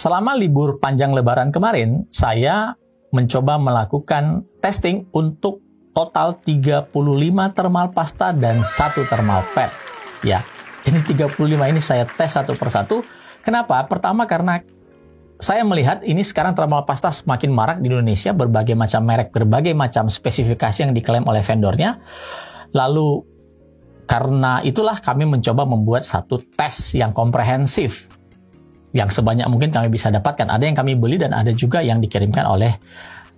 Selama libur panjang Lebaran kemarin, saya mencoba melakukan testing untuk total 35 thermal pasta dan 1 thermal pad. Ya, jadi 35 ini saya tes satu persatu. Kenapa? Pertama karena saya melihat ini sekarang thermal pasta semakin marak di Indonesia, berbagai macam merek, berbagai macam spesifikasi yang diklaim oleh vendornya. Lalu karena itulah kami mencoba membuat satu tes yang komprehensif, yang sebanyak mungkin kami bisa dapatkan. Ada yang kami beli dan ada juga yang dikirimkan oleh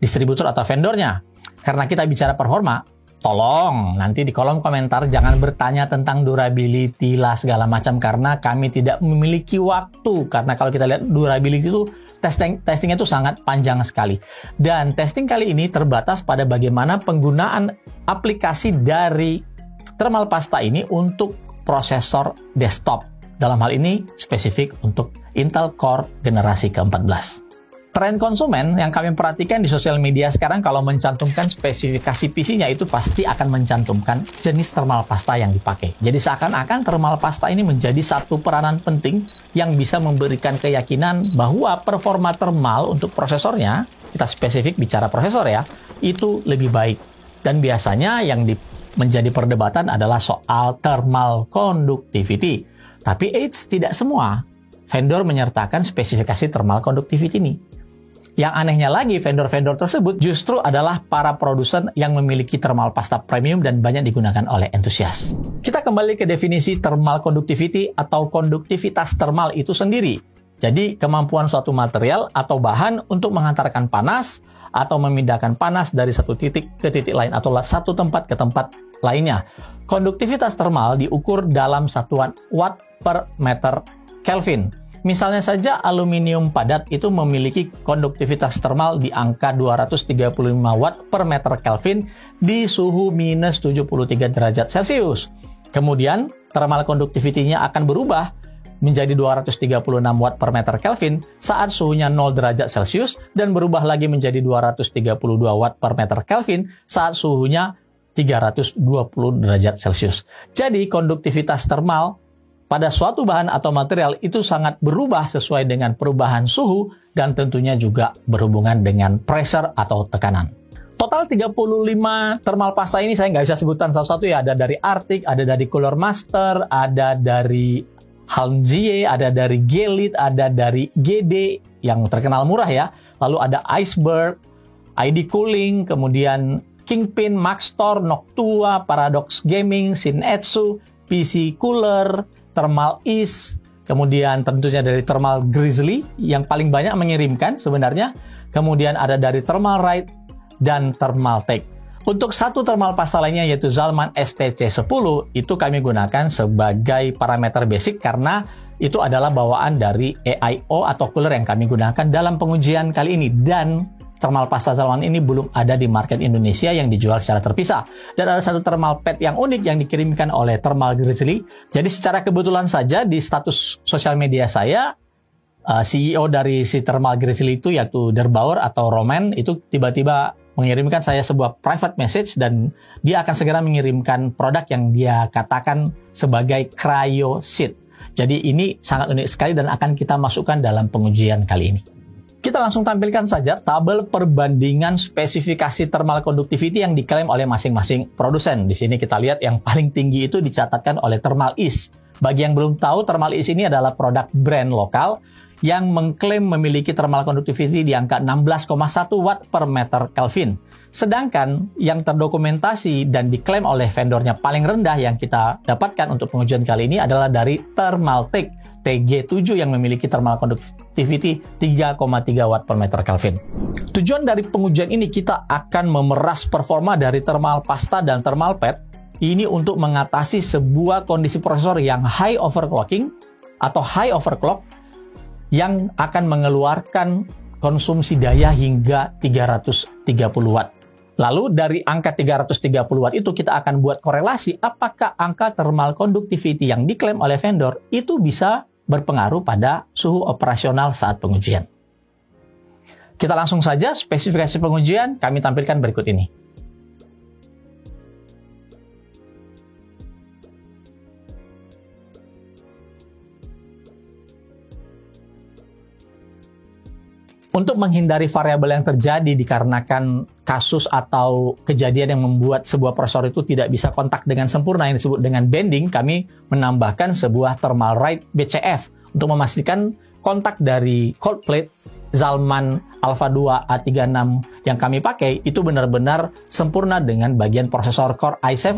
distributor atau vendornya. Karena kita bicara performa, tolong nanti di kolom komentar jangan bertanya tentang durability lah segala macam, karena kami tidak memiliki waktu. Karena kalau kita lihat durability itu testingnya itu sangat panjang sekali. Dan testing kali ini terbatas pada bagaimana penggunaan aplikasi dari thermal pasta ini untuk prosesor desktop. Dalam hal ini spesifik untuk Intel Core generasi ke-14. Tren konsumen yang kami perhatikan di sosial media sekarang kalau mencantumkan spesifikasi PC-nya itu pasti akan mencantumkan jenis thermal pasta yang dipakai. Jadi seakan-akan thermal pasta ini menjadi satu peranan penting yang bisa memberikan keyakinan bahwa performa thermal untuk prosesornya, kita spesifik bicara prosesor ya, itu lebih baik. Dan biasanya yang menjadi perdebatan adalah soal thermal conductivity. Tapi tidak semua vendor menyertakan spesifikasi thermal conductivity ini. Yang anehnya lagi, vendor-vendor tersebut justru adalah para produsen yang memiliki thermal pasta premium dan banyak digunakan oleh entusias. Kita kembali ke definisi thermal conductivity atau konduktivitas thermal itu sendiri. Jadi, kemampuan suatu material atau bahan untuk mengantarkan panas atau memindahkan panas dari satu titik ke titik lain atau satu tempat ke tempat lainnya. Konduktivitas thermal diukur dalam satuan watt per meter Kelvin. Misalnya saja aluminium padat itu memiliki konduktivitas thermal di angka 235 watt per meter Kelvin di suhu minus 73 derajat Celcius. Kemudian, thermal conductivity-nya akan berubah menjadi 236 watt per meter Kelvin saat suhunya 0 derajat Celcius dan berubah lagi menjadi 232 watt per meter Kelvin saat suhunya 320 derajat Celcius. Jadi, konduktivitas thermal pada suatu bahan atau material itu sangat berubah sesuai dengan perubahan suhu dan tentunya juga berhubungan dengan pressure atau tekanan. Total 35 thermal pasta ini saya nggak bisa sebutkan satu-satu ya. Ada dari Arctic, ada dari Cooler Master, ada dari Halnjie, ada dari Gelit, ada dari GD yang terkenal murah ya. Lalu ada Iceberg, ID Cooling, kemudian Kingpin, Maxtor, Noctua, Paradox Gaming, Shin-Etsu, PC Cooler, Thermal East, kemudian tentunya dari Thermal Grizzly yang paling banyak mengirimkan sebenarnya, kemudian ada dari Thermal Ride dan Thermal Tech. Untuk satu thermal pasta lainnya yaitu Zalman STC10 itu kami gunakan sebagai parameter basic karena itu adalah bawaan dari AIO atau cooler yang kami gunakan dalam pengujian kali ini, dan thermal pasta Zalman ini belum ada di market Indonesia yang dijual secara terpisah. Dan ada satu thermal pad yang unik yang dikirimkan oleh Thermal Grizzly. Jadi secara kebetulan saja di status sosial media saya, CEO dari si Thermal Grizzly itu yaitu Derbauer atau Roman itu tiba-tiba mengirimkan saya sebuah private message dan dia akan segera mengirimkan produk yang dia katakan sebagai cryo sheet. Jadi ini sangat unik sekali dan akan kita masukkan dalam pengujian kali ini. Kita langsung tampilkan saja tabel perbandingan spesifikasi thermal conductivity yang diklaim oleh masing-masing produsen. Di sini kita lihat yang paling tinggi itu dicatatkan oleh Thermal East. Bagi yang belum tahu, Thermal East ini adalah produk brand lokal yang mengklaim memiliki thermal conductivity di angka 16,1 watt per meter Kelvin. Sedangkan yang terdokumentasi dan diklaim oleh vendornya paling rendah yang kita dapatkan untuk pengujian kali ini adalah dari Thermaltake TG7 yang memiliki thermal conductivity 3,3 watt per meter Kelvin. Tujuan dari pengujian ini kita akan memeras performa dari thermal pasta dan thermal pad ini untuk mengatasi sebuah kondisi prosesor yang high overclocking atau high overclock yang akan mengeluarkan konsumsi daya hingga 330 watt. Lalu dari angka 330 watt itu kita akan buat korelasi apakah angka thermal conductivity yang diklaim oleh vendor itu bisa berpengaruh pada suhu operasional saat pengujian. Kita langsung saja spesifikasi pengujian kami tampilkan berikut ini. Untuk menghindari variabel yang terjadi dikarenakan kasus atau kejadian yang membuat sebuah prosesor itu tidak bisa kontak dengan sempurna yang disebut dengan bending, kami menambahkan sebuah thermal right BCF untuk memastikan kontak dari cold plate Zalman Alpha 2 A36 yang kami pakai itu benar-benar sempurna dengan bagian prosesor Core i7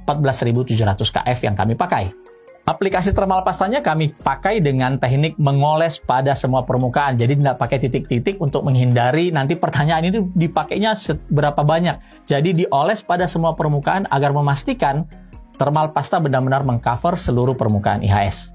14700KF yang kami pakai. Aplikasi thermal pastanya kami pakai dengan teknik mengoles pada semua permukaan. Jadi tidak pakai titik-titik untuk menghindari nanti pertanyaan ini dipakainya seberapa banyak. Jadi dioles pada semua permukaan agar memastikan thermal pasta benar-benar mengcover seluruh permukaan IHS.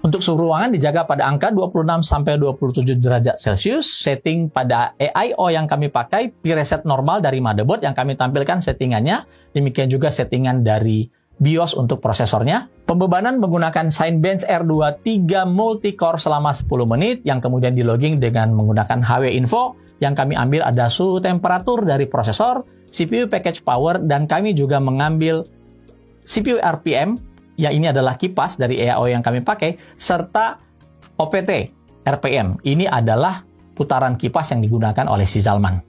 Untuk suhu ruangan dijaga pada angka 26-27 derajat Celcius. Setting pada AIO yang kami pakai, preset normal dari motherboard yang kami tampilkan settingannya. Demikian juga settingan dari BIOS untuk prosesornya. Pembebanan menggunakan Cinebench R2 3 multi-core selama 10 menit yang kemudian di-logging dengan menggunakan HW Info. Yang kami ambil ada suhu temperatur dari prosesor, CPU package power, dan kami juga mengambil CPU RPM, ya ini adalah kipas dari AIO yang kami pakai, serta OPT RPM. Ini adalah putaran kipas yang digunakan oleh si Zalman.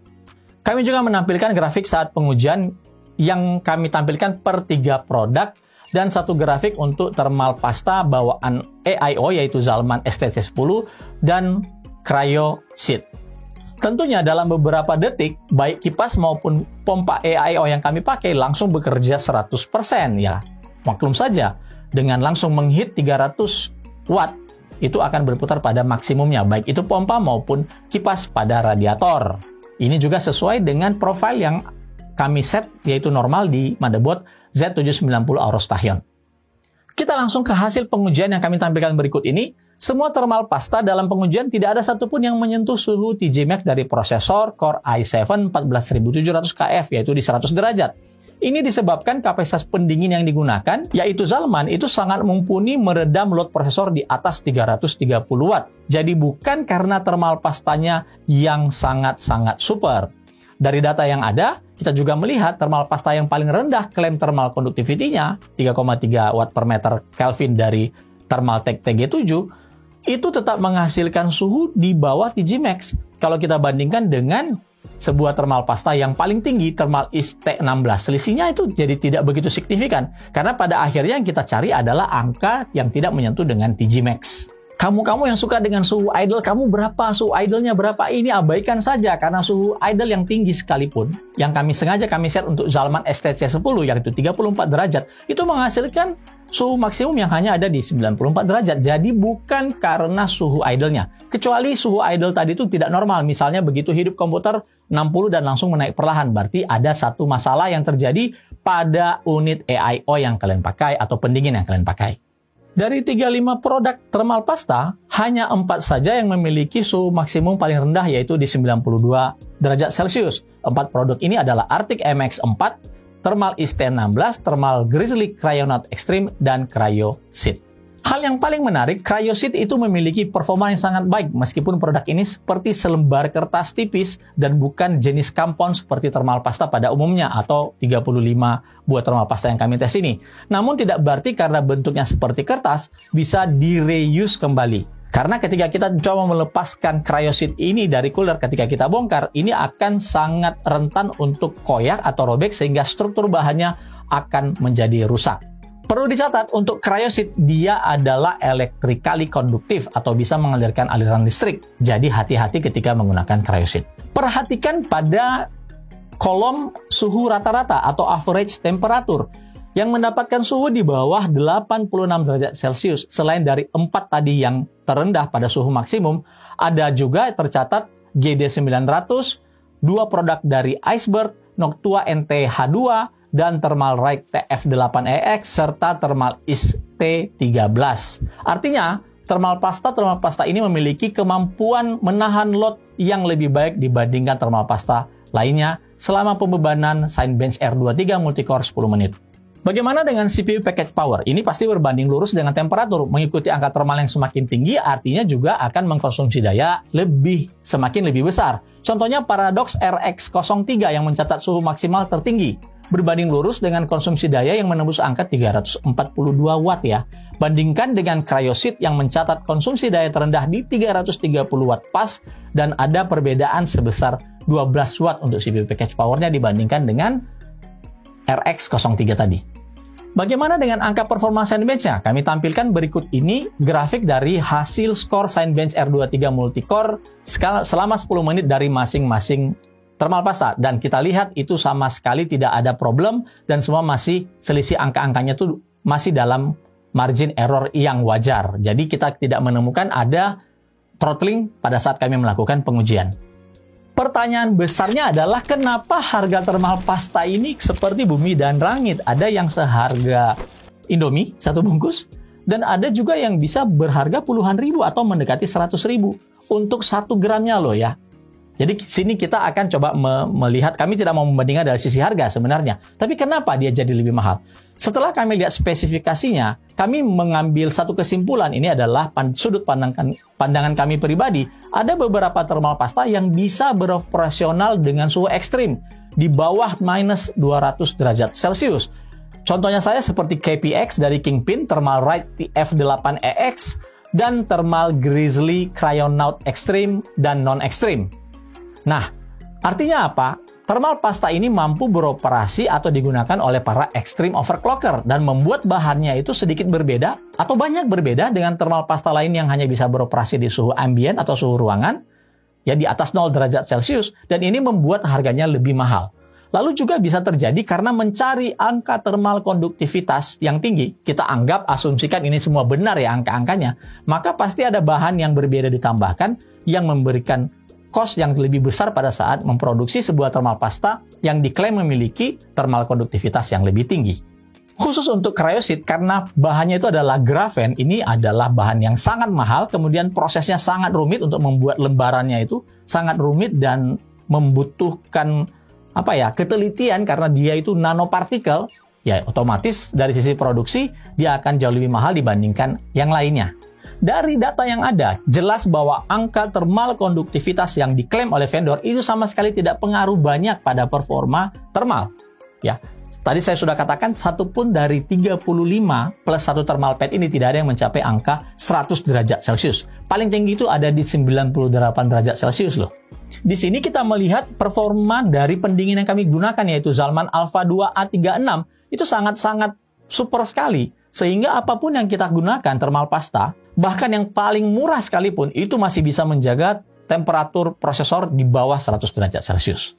Kami juga menampilkan grafik saat pengujian yang kami tampilkan per 3 produk dan satu grafik untuk thermal pasta bawaan AIO yaitu Zalman STC10 dan Cryo Sheet. Tentunya dalam beberapa detik baik kipas maupun pompa AIO yang kami pakai langsung bekerja 100% ya. Maklum saja dengan langsung menghit 300 watt itu akan berputar pada maksimumnya baik itu pompa maupun kipas pada radiator. Ini juga sesuai dengan profil yang kami set yaitu normal di motherboard Z790 Aorus Tachyon. Kita langsung ke hasil pengujian yang kami tampilkan berikut ini. Semua thermal pasta dalam pengujian tidak ada satupun yang menyentuh suhu TG Max dari prosesor Core i7 14700KF yaitu di 100 derajat. Ini disebabkan kapasitas pendingin yang digunakan yaitu Zalman itu sangat mumpuni meredam load prosesor di atas 330 watt. Jadi bukan karena thermal pastanya yang sangat-sangat super. Dari data yang ada, kita juga melihat thermal pasta yang paling rendah klaim thermal conductivity-nya 3,3 watt per meter Kelvin dari Thermaltake TG7 itu tetap menghasilkan suhu di bawah TG Max. Kalau kita bandingkan dengan sebuah thermal pasta yang paling tinggi, Thermalist T16, selisihnya itu jadi tidak begitu signifikan. Karena pada akhirnya yang kita cari adalah angka yang tidak menyentuh dengan TG Max. Kamu yang suka dengan suhu idle, kamu berapa? Suhu idle-nya berapa? Ini abaikan saja karena suhu idle yang tinggi sekalipun, yang kami sengaja kami set untuk Zalman STC10 yaitu 34 derajat, itu menghasilkan suhu maksimum yang hanya ada di 94 derajat. Jadi bukan karena suhu idle-nya. Kecuali suhu idle tadi itu tidak normal. Misalnya begitu hidup komputer 60 dan langsung menaik perlahan. Berarti ada satu masalah yang terjadi pada unit AIO yang kalian pakai atau pendingin yang kalian pakai. Dari 35 produk thermal pasta, hanya 4 saja yang memiliki suhu maksimum paling rendah yaitu di 92 derajat Celcius. 4 produk ini adalah Arctic MX4, Thermalist T16, Thermal Grizzly Cryonaut Extreme, dan Cryo Sheet. Hal yang paling menarik, Cryo Sheet itu memiliki performa yang sangat baik meskipun produk ini seperti selembar kertas tipis dan bukan jenis compound seperti thermal pasta pada umumnya atau 35 buah thermal pasta yang kami tes ini. Namun tidak berarti karena bentuknya seperti kertas bisa di-reuse kembali. Karena ketika kita coba melepaskan Cryo Sheet ini dari cooler ketika kita bongkar, ini akan sangat rentan untuk koyak atau robek sehingga struktur bahannya akan menjadi rusak. Perlu dicatat, untuk Cryo Sheet dia adalah electrically konduktif atau bisa mengalirkan aliran listrik. Jadi hati-hati ketika menggunakan Cryo Sheet. Perhatikan pada kolom suhu rata-rata atau average temperature yang mendapatkan suhu di bawah 86 derajat Celcius. Selain dari 4 tadi yang terendah pada suhu maksimum, ada juga tercatat GD900, 2 produk dari Iceberg, Noctua NT-H2, dan Thermalright TF8EX, serta Thermalist T13. Artinya, thermal pasta ini memiliki kemampuan menahan load yang lebih baik dibandingkan thermal pasta lainnya selama pembebanan Cinebench R2 3 multicore 10 menit. Bagaimana dengan CPU package power? Ini pasti berbanding lurus dengan temperatur. Mengikuti angka thermal yang semakin tinggi artinya juga akan mengkonsumsi daya semakin lebih besar. Contohnya Paradox RX03 yang mencatat suhu maksimal tertinggi berbanding lurus dengan konsumsi daya yang menembus angka 342 watt ya. Bandingkan dengan Cryosit yang mencatat konsumsi daya terendah di 330 watt pas dan ada perbedaan sebesar 12 watt untuk CPU package powernya dibandingkan dengan RX03 tadi. Bagaimana dengan angka performa Cinebench-nya? Kami tampilkan berikut ini grafik dari hasil skor Cinebench R23 Multicore selama 10 menit dari masing-masing thermal pasta. Dan kita lihat itu sama sekali tidak ada problem dan semua masih selisih angka-angkanya itu masih dalam margin error yang wajar. Jadi kita tidak menemukan ada throttling pada saat kami melakukan pengujian. Pertanyaan besarnya adalah kenapa harga thermal pasta ini seperti bumi dan langit? Ada yang seharga Indomie satu bungkus dan ada juga yang bisa berharga puluhan ribu atau mendekati 100 ribu untuk 1 gramnya loh ya. Jadi sini kita akan coba melihat, kami tidak mau membandingkan dari sisi harga sebenarnya. Tapi kenapa dia jadi lebih mahal? Setelah kami lihat spesifikasinya, kami mengambil satu kesimpulan, ini adalah sudut pandangan kami pribadi. Ada beberapa thermal pasta yang bisa beroperasional dengan suhu ekstrim, di bawah minus 200 derajat Celcius. Contohnya saya seperti KPX dari Kingpin, Thermal Right TF8EX, dan Thermal Grizzly Cryonaut Extreme dan Non-Extreme. Nah, artinya apa? Thermal pasta ini mampu beroperasi atau digunakan oleh para extreme overclocker dan membuat bahannya itu sedikit berbeda atau banyak berbeda dengan thermal pasta lain yang hanya bisa beroperasi di suhu ambient atau suhu ruangan, ya di atas 0 derajat Celcius, dan ini membuat harganya lebih mahal. Lalu juga bisa terjadi karena mencari angka thermal konduktivitas yang tinggi, kita anggap asumsikan ini semua benar ya angka-angkanya, maka pasti ada bahan yang berbeda ditambahkan yang memberikan cost yang lebih besar pada saat memproduksi sebuah thermal pasta yang diklaim memiliki thermal konduktivitas yang lebih tinggi. Khusus untuk Cryosit, karena bahannya itu adalah grafen, ini adalah bahan yang sangat mahal, kemudian prosesnya sangat rumit untuk membuat lembarannya itu sangat rumit dan membutuhkan ketelitian karena dia itu nanopartikel, ya otomatis dari sisi produksi dia akan jauh lebih mahal dibandingkan yang lainnya. Dari data yang ada, jelas bahwa angka thermal konduktivitas yang diklaim oleh vendor itu sama sekali tidak pengaruh banyak pada performa thermal. Ya, tadi saya sudah katakan satu pun dari 35 plus 1 thermal pad ini tidak ada yang mencapai angka 100 derajat Celcius. Paling tinggi itu ada di 98 derajat Celcius loh. Di sini kita melihat performa dari pendingin yang kami gunakan yaitu Zalman Alpha 2 A36 itu sangat-sangat super sekali. Sehingga apapun yang kita gunakan thermal pasta, bahkan yang paling murah sekalipun, itu masih bisa menjaga temperatur prosesor di bawah 100 derajat Celcius.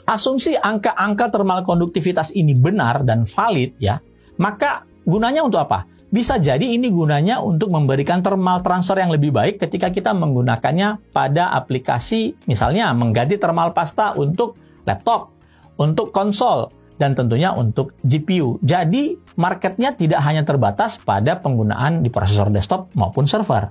Asumsi angka-angka thermal konduktivitas ini benar dan valid ya, maka gunanya untuk apa? Bisa jadi ini gunanya untuk memberikan thermal transfer yang lebih baik ketika kita menggunakannya pada aplikasi, misalnya mengganti thermal pasta untuk laptop, untuk konsol, dan tentunya untuk GPU. Jadi, marketnya tidak hanya terbatas pada penggunaan di prosesor desktop maupun server.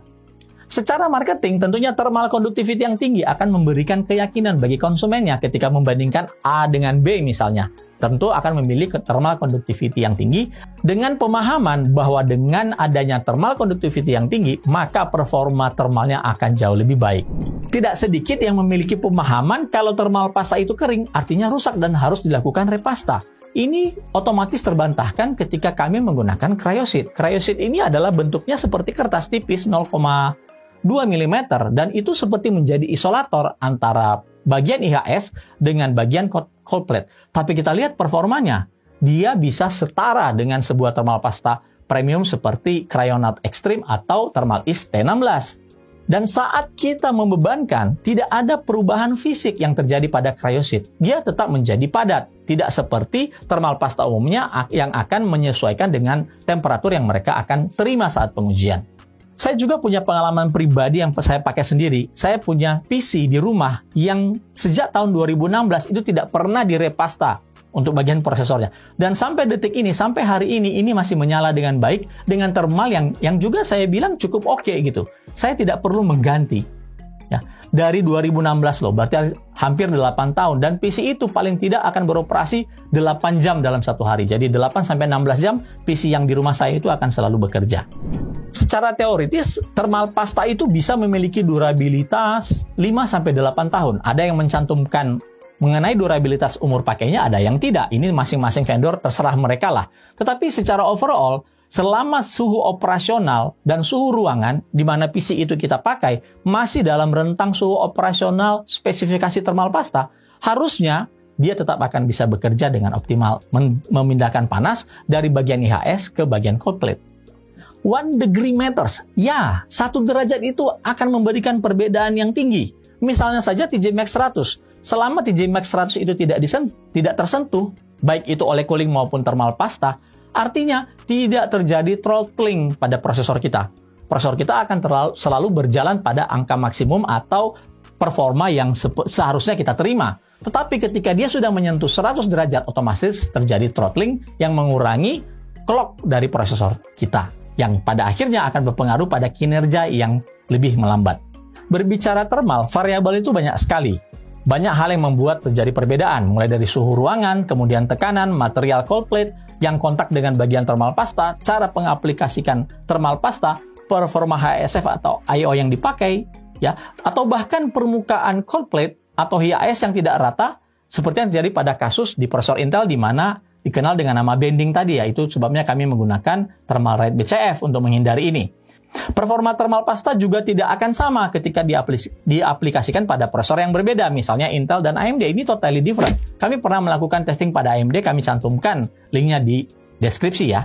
Secara marketing, tentunya thermal conductivity yang tinggi akan memberikan keyakinan bagi konsumennya ketika membandingkan A dengan B misalnya. Tentu akan memilih thermal conductivity yang tinggi dengan pemahaman bahwa dengan adanya thermal conductivity yang tinggi, maka performa thermalnya akan jauh lebih baik. Tidak sedikit yang memiliki pemahaman kalau thermal pasta itu kering, artinya rusak dan harus dilakukan repasta. Ini otomatis terbantahkan ketika kami menggunakan Cryosit. Cryosit ini adalah bentuknya seperti kertas tipis 0,2 mm dan itu seperti menjadi isolator antara bagian IHS dengan bagian cold plate. Tapi kita lihat performanya, dia bisa setara dengan sebuah thermal pasta premium seperti Cryonaut Extreme atau Thermal East T16. Dan saat kita membebankan, tidak ada perubahan fisik yang terjadi pada Cryosit. Dia tetap menjadi padat, tidak seperti thermal pasta umumnya yang akan menyesuaikan dengan temperatur yang mereka akan terima saat pengujian. Saya juga punya pengalaman pribadi yang saya pakai sendiri. Saya punya PC di rumah yang sejak tahun 2016 itu tidak pernah direpasta untuk bagian prosesornya. Dan sampai detik ini, sampai hari ini masih menyala dengan baik dengan thermal yang juga saya bilang cukup oke gitu. Saya tidak perlu mengganti. Ya, dari 2016 loh, berarti hampir 8 tahun. Dan PC itu paling tidak akan beroperasi 8 jam dalam satu hari. Jadi 8-16 jam PC yang di rumah saya itu akan selalu bekerja. Secara teoritis, thermal pasta itu bisa memiliki durabilitas 5-8 tahun. Ada yang mencantumkan mengenai durabilitas umur pakainya, ada yang tidak. Ini masing-masing vendor terserah mereka lah. Tetapi secara overall, selama suhu operasional dan suhu ruangan di mana PC itu kita pakai masih dalam rentang suhu operasional spesifikasi thermal pasta, harusnya dia tetap akan bisa bekerja dengan optimal, memindahkan panas dari bagian IHS ke bagian cold plate. 1 degree matters. Ya, 1 derajat itu akan memberikan perbedaan yang tinggi. Misalnya saja TJ Max 100. Selama TJ Max 100 itu tidak tersentuh, baik itu oleh cooling maupun thermal pasta, artinya tidak terjadi throttling pada prosesor kita. Prosesor kita akan selalu berjalan pada angka maksimum atau performa yang seharusnya kita terima. Tetapi ketika dia sudah menyentuh 100 derajat, otomatis terjadi throttling yang mengurangi clock dari prosesor kita, yang pada akhirnya akan berpengaruh pada kinerja yang lebih melambat. Berbicara thermal, variabel itu banyak sekali. Banyak hal yang membuat terjadi perbedaan, mulai dari suhu ruangan, kemudian tekanan, material cold plate, yang kontak dengan bagian thermal pasta, cara pengaplikasikan thermal pasta, performa HSF atau I/O yang dipakai, ya, atau bahkan permukaan cold plate atau HIS yang tidak rata, seperti yang terjadi pada kasus di prosesor Intel di mana dikenal dengan nama bending tadi, yaitu sebabnya kami menggunakan thermal rate BCF untuk menghindari ini. Performa thermal pasta juga tidak akan sama ketika diaplikasikan pada prosesor yang berbeda, misalnya Intel dan AMD. Ini totally different. Kami pernah melakukan testing pada AMD, kami cantumkan linknya di deskripsi ya.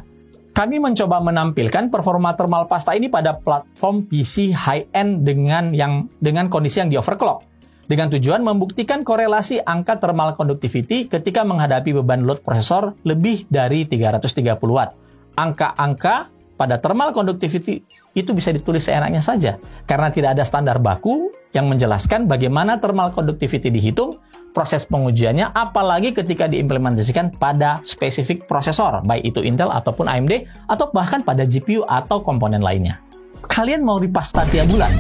Kami mencoba menampilkan performa thermal pasta ini pada platform PC high-end dengan kondisi yang di overclock, dengan tujuan membuktikan korelasi angka thermal conductivity ketika menghadapi beban load prosesor lebih dari 330 watt. Angka-angka pada thermal conductivity itu bisa ditulis seenaknya saja, karena tidak ada standar baku yang menjelaskan bagaimana thermal conductivity dihitung, proses pengujiannya, apalagi ketika diimplementasikan pada spesifik prosesor, baik itu Intel ataupun AMD, atau bahkan pada GPU atau komponen lainnya. Kalian mau dipasta tiap bulan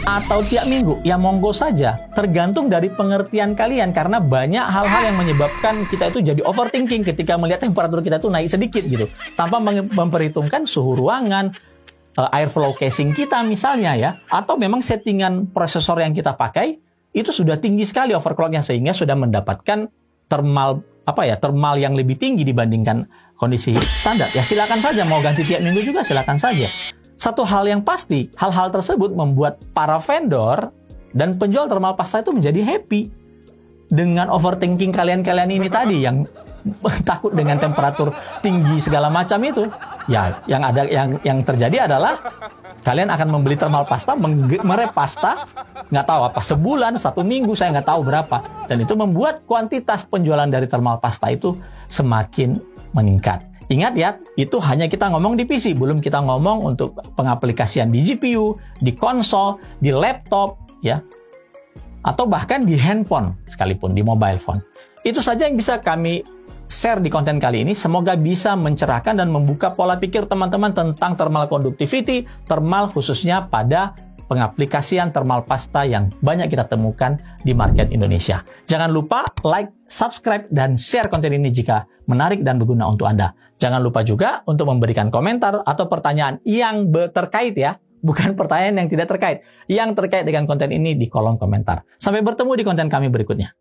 atau tiap minggu? Ya monggo saja, tergantung dari pengertian kalian, karena banyak hal-hal yang menyebabkan kita itu jadi overthinking ketika melihat temperatur kita itu naik sedikit gitu, tanpa memperhitungkan suhu ruangan, airflow casing kita misalnya ya, atau memang settingan prosesor yang kita pakai itu sudah tinggi sekali overclocknya sehingga sudah mendapatkan thermal yang lebih tinggi dibandingkan kondisi standar. Ya silakan saja, mau ganti tiap minggu juga silakan saja. Satu hal yang pasti, hal-hal tersebut membuat para vendor dan penjual thermal pasta itu menjadi happy dengan overthinking kalian-kalian ini tadi yang takut dengan temperatur tinggi segala macam itu. Ya, yang terjadi adalah kalian akan membeli thermal pasta, merep pasta, nggak tahu apa sebulan, 1 minggu, saya nggak tahu berapa, dan itu membuat kuantitas penjualan dari thermal pasta itu semakin meningkat. Ingat ya, itu hanya kita ngomong di PC, belum kita ngomong untuk pengaplikasian di GPU, di konsol, di laptop, ya, atau bahkan di handphone sekalipun, di mobile phone. Itu saja yang bisa kami share di konten kali ini. Semoga bisa mencerahkan dan membuka pola pikir teman-teman tentang thermal conductivity, thermal khususnya pada pengaplikasian thermal pasta yang banyak kita temukan di market Indonesia. Jangan lupa like, subscribe, dan share konten ini jika menarik dan berguna untuk Anda. Jangan lupa juga untuk memberikan komentar atau pertanyaan yang terkait ya, bukan pertanyaan yang tidak terkait, yang terkait dengan konten ini di kolom komentar. Sampai bertemu di konten kami berikutnya.